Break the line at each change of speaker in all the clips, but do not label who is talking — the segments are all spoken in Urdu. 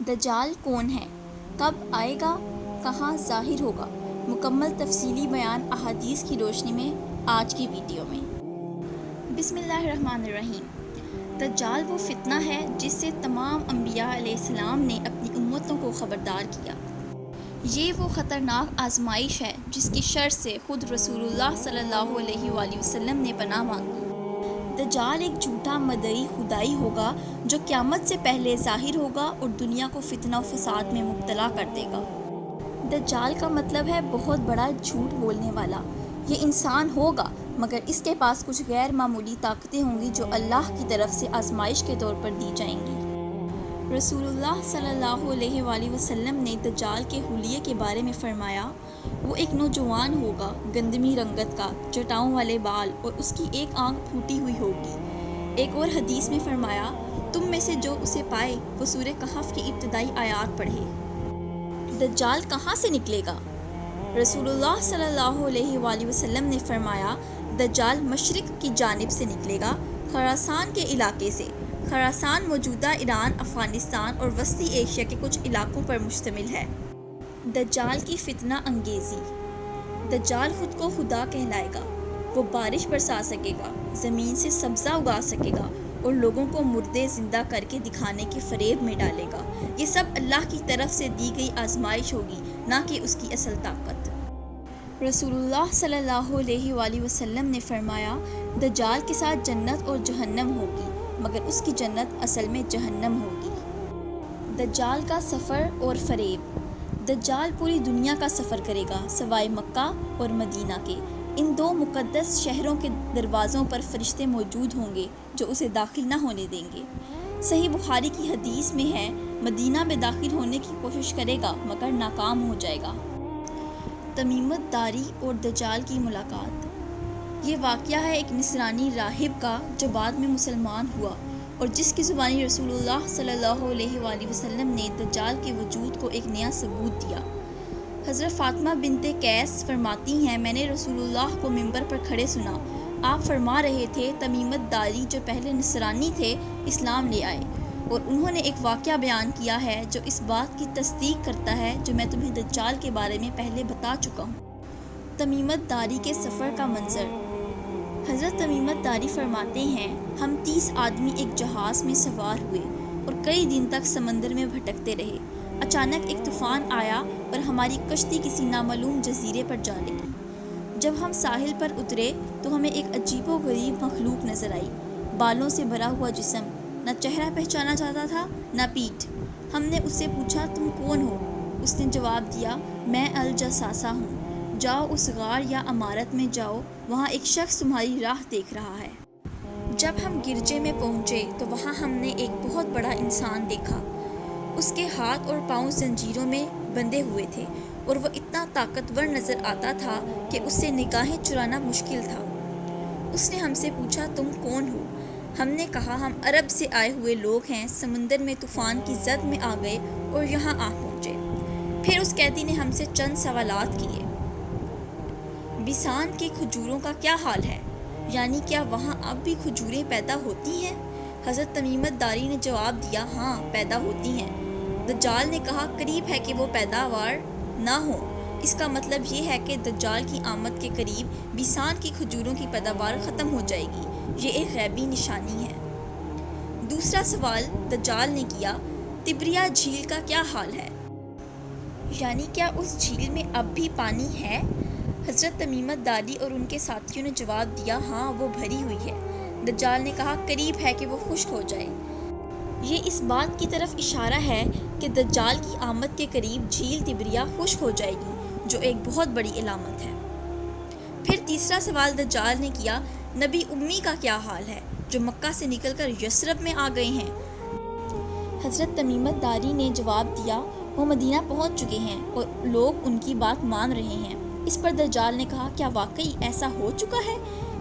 دجال کون ہے؟ کب آئے گا؟ کہاں ظاہر ہوگا؟ مکمل تفصیلی بیان احادیث کی روشنی میں آج کی ویڈیو میں۔ بسم اللہ الرحمن الرحیم۔ دجال وہ فتنہ ہے جس سے تمام انبیاء علیہ السلام نے اپنی امتوں کو خبردار کیا۔ یہ وہ خطرناک آزمائش ہے جس کی شر سے خود رسول اللہ صلی اللہ علیہ وآلہ وسلم نے پناہ مانگی۔ دجال ایک جھوٹا مدعی خدائی ہوگا جو قیامت سے پہلے ظاہر ہوگا اور دنیا کو فتنہ و فساد میں مبتلا کر دے گا۔ دجال کا مطلب ہے بہت بڑا جھوٹ بولنے والا۔ یہ انسان ہوگا مگر اس کے پاس کچھ غیر معمولی طاقتیں ہوں گی جو اللہ کی طرف سے آزمائش کے طور پر دی جائیں گی۔ رسول اللہ صلی اللہ علیہ وآلہ وسلم نے دجال کے حلیے کے بارے میں فرمایا، وہ ایک نوجوان ہوگا گندمی رنگت کا، جٹاؤں والے بال اور اس کی ایک آنکھ پھوٹی ہوئی ہوگی۔ ایک اور حدیث میں فرمایا، تم میں سے جو اسے پائے وہ سورہ کہف کی ابتدائی آیات پڑھے۔ دجال کہاں سے نکلے گا؟ رسول اللہ صلی اللہ علیہ وآلہ وسلم نے فرمایا، دجال مشرق کی جانب سے نکلے گا، خراسان کے علاقے سے۔ خراسان موجودہ ایران، افغانستان اور وسطی ایشیا کے کچھ علاقوں پر مشتمل ہے۔ دجال کی فتنہ انگیزی۔ دجال خود کو خدا کہلائے گا، وہ بارش برسا سکے گا، زمین سے سبزہ اگا سکے گا اور لوگوں کو مردے زندہ کر کے دکھانے کے فریب میں ڈالے گا۔ یہ سب اللہ کی طرف سے دی گئی آزمائش ہوگی، نہ کہ اس کی اصل طاقت۔ رسول اللہ صلی اللہ علیہ وآلہ وسلم نے فرمایا، دجال کے ساتھ جنت اور جہنم ہوگی مگر اس کی جنت اصل میں جہنم ہوگی۔ دجال کا سفر اور فریب۔ دجال پوری دنیا کا سفر کرے گا سوائے مکہ اور مدینہ کے۔ ان دو مقدس شہروں کے دروازوں پر فرشتے موجود ہوں گے جو اسے داخل نہ ہونے دیں گے۔ صحیح بخاری کی حدیث میں ہے، مدینہ میں داخل ہونے کی کوشش کرے گا مگر ناکام ہو جائے گا۔ تمیمت داری اور دجال کی ملاقات۔ یہ واقعہ ہے ایک نصرانی راہب کا جو بعد میں مسلمان ہوا اور جس کی زبانی رسول اللہ صلی اللہ علیہ وآلہ وسلم نے دجال کے وجود کو ایک نیا ثبوت دیا۔ حضرت فاطمہ بنت قیس فرماتی ہیں، میں نے رسول اللہ کو منبر پر کھڑے سنا، آپ فرما رہے تھے تمیمت داری جو پہلے نصرانی تھے اسلام لے آئے، اور انہوں نے ایک واقعہ بیان کیا ہے جو اس بات کی تصدیق کرتا ہے جو میں تمہیں دجال کے بارے میں پہلے بتا چکا ہوں۔ تمیمت داری کے سفر کا منظر۔ حضرت تمیمت داری فرماتے ہیں، ہم 30 آدمی ایک جہاز میں سوار ہوئے اور کئی دن تک سمندر میں بھٹکتے رہے۔ اچانک ایک طوفان آیا اور ہماری کشتی کسی نامعلوم جزیرے پر جا لگی۔ جب ہم ساحل پر اترے تو ہمیں ایک عجیب و غریب مخلوق نظر آئی، بالوں سے بھرا ہوا جسم، نہ چہرہ پہچانا جاتا تھا نہ پیٹھ۔ ہم نے اس سے پوچھا، تم کون ہو؟ اس نے جواب دیا، میں الجساسہ ہوں، جاؤ اس غار یا عمارت میں جاؤ، وہاں ایک شخص تمہاری راہ دیکھ رہا ہے۔ جب ہم گرجے میں پہنچے تو وہاں ہم نے ایک بہت بڑا انسان دیکھا۔ اس کے ہاتھ اور پاؤں زنجیروں میں بندھے ہوئے تھے اور وہ اتنا طاقتور نظر آتا تھا کہ اس سے نگاہیں چرانا مشکل تھا۔ اس نے ہم سے پوچھا، تم کون ہو؟ ہم نے کہا، ہم عرب سے آئے ہوئے لوگ ہیں، سمندر میں طوفان کی زد میں آ گئے اور یہاں آ پہنچے۔ پھر اس قیدی نے ہم سے چند سوالات کیے۔ بیسان کے کھجوروں کا کیا حال ہے؟ یعنی کیا وہاں اب بھی کھجوریں پیدا ہوتی ہیں؟ حضرت تمیمت داری نے جواب دیا، ہاں پیدا ہوتی ہیں۔ دجال نے کہا، قریب ہے کہ وہ پیداوار نہ ہو، اس کا مطلب یہ ہے کہ دجال کی آمد کے قریب بیسان کی کھجوروں کی پیداوار ختم ہو جائے گی، یہ ایک غیبی نشانی ہے۔ دوسرا سوال دجال نے کیا، تبریہ جھیل کا کیا حال ہے؟ یعنی کیا اس جھیل میں اب بھی پانی ہے؟ حضرت تمیمت داری اور ان کے ساتھیوں نے جواب دیا، ہاں وہ بھری ہوئی ہے۔ دجال نے کہا، قریب ہے کہ وہ خشک ہو جائے۔ یہ اس بات کی طرف اشارہ ہے کہ دجال کی آمد کے قریب جھیل تبریہ خشک ہو جائے گی، جو ایک بہت بڑی علامت ہے۔ پھر تیسرا سوال دجال نے کیا، نبی امی کا کیا حال ہے جو مکہ سے نکل کر یثرب میں آ گئے ہیں؟ حضرت تمیمت داری نے جواب دیا، وہ مدینہ پہنچ چکے ہیں اور لوگ ان کی بات مان رہے ہیں۔ اس پر دجال نے کہا، کیا واقعی ایسا ہو چکا ہے؟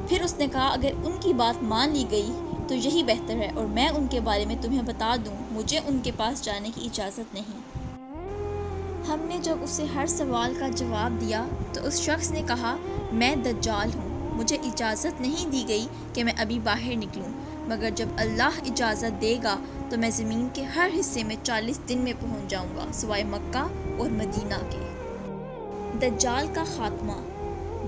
پھر اس نے کہا، اگر ان کی بات مان لی گئی تو یہی بہتر ہے اور میں ان کے بارے میں تمہیں بتا دوں، مجھے ان کے پاس جانے کی اجازت نہیں۔ ہم نے جب اسے ہر سوال کا جواب دیا تو اس شخص نے کہا، میں دجال ہوں، مجھے اجازت نہیں دی گئی کہ میں ابھی باہر نکلوں، مگر جب اللہ اجازت دے گا تو میں زمین کے ہر حصے میں 40 دن میں پہنچ جاؤں گا سوائے مکہ اور مدینہ کے۔ دجال کا خاتمہ۔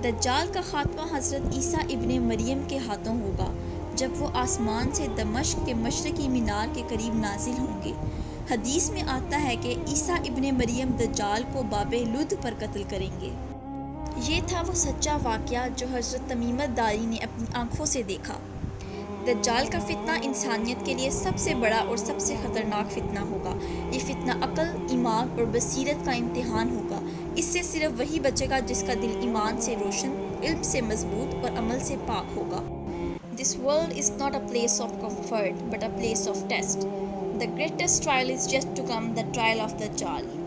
دجال کا خاتمہ حضرت عیسیٰ ابن مریم کے ہاتھوں ہوگا جب وہ آسمان سے دمشق کے مشرقی مینار کے قریب نازل ہوں گے۔ حدیث میں آتا ہے کہ عیسیٰ ابن مریم دجال کو باب لد پر قتل کریں گے۔ یہ تھا وہ سچا واقعہ جو حضرت تمیمت داری نے اپنی آنکھوں سے دیکھا۔ دجال کا فتنہ انسانیت کے لیے سب سے بڑا اور سب سے خطرناک فتنہ ہوگا۔ یہ فتنہ عقل، ایمان اور بصیرت کا امتحان ہوگا۔ اس سے صرف وہی بچے گا جس کا دل ایمان سے روشن، علم سے مضبوط اور عمل سے پاک ہوگا۔ This world is not a place of comfort but a place of test. The greatest trial is yet to come, the trial of Dajjal.